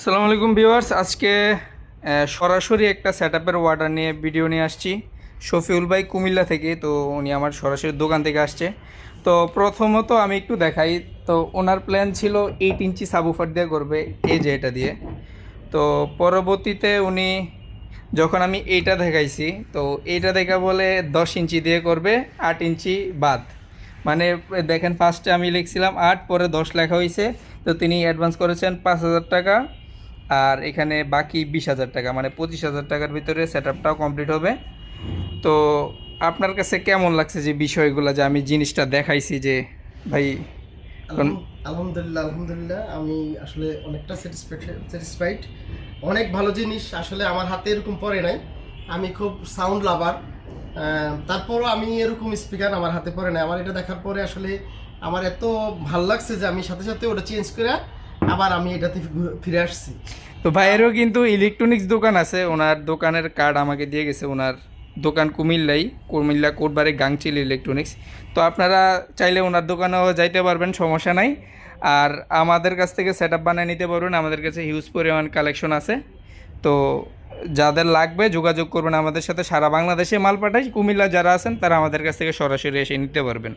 আসসালামু আলাইকুম ভিউয়ার্স, আজকে সরাসরি একটা সেটআপের অর্ডার নিয়ে ভিডিও নিয়ে আসছি। শফিউল ভাই কুমিল্লা থেকে, তো উনি আমার সরাসরি দোকান থেকে আসছে। তো প্রথমত আমি একটু দেখাই। তো ওনার প্ল্যান ছিল 8 ইঞ্চি সাবুফার দিয়ে করবে, এই যে এটা দিয়ে। তো পরবর্তীতে উনি যখন আমি এইটা দেখাইছি, তো এইটা দেখা বলে 10 ইঞ্চি দিয়ে করবে, 8 ইঞ্চি বাদ। মানে দেখেন, ফার্স্টে আমি লিখছিলাম 8, পরে 10 লেখা হয়েছে। তো তিনি অ্যাডভান্স করেছেন 5,000 টাকা, আর এখানে বাকি 20,000 টাকা, মানে 25,000 টাকার ভিতরে সেট আপটাও কমপ্লিট হবে। তো আপনার কাছে কেমন লাগছে যে বিষয়গুলো, যে আমি জিনিসটা দেখাইছি যে ভাই? আলহামদুলিল্লাহ আলহামদুলিল্লাহ, আমি আসলে অনেকটা স্যাটিসফাইড। অনেক ভালো জিনিস আসলে আমার হাতে এরকম পড়ে নাই। আমি খুব সাউন্ড লাভার, তারপরও আমি এরকম স্পিকার আমার হাতে পড়ে নাই। আমার এটা দেখার পরে আসলে আমার এত ভালো লাগছে যে আমি সাথে সাথে ওটা চেঞ্জ করে আবার আমি এটাতে ফিরে আসছি। তো ভাইয়েরও কিন্তু ইলেকট্রনিক্স দোকান আছে, ওনার দোকানের কার্ড আমাকে দিয়ে গেছে। ওনার দোকান কুমিল্লা কোটবাড়ি গাংচিল ইলেকট্রনিক্স। তো আপনারা চাইলে ওনার দোকানেও যাইতে পারবেন, সমস্যা নাই। আর আমাদের কাছ থেকে সেট আপ বানিয়ে নিতে পারবেন, আমাদের কাছে হিউজ পরিমাণ কালেকশন আছে। তো যাদের লাগবে যোগাযোগ করবেন আমাদের সাথে। সারা বাংলাদেশে মাল পাঠাই, কুমিল্লা যারা আছেন তারা আমাদের কাছ থেকে সরাসরি এসে নিতে পারবেন।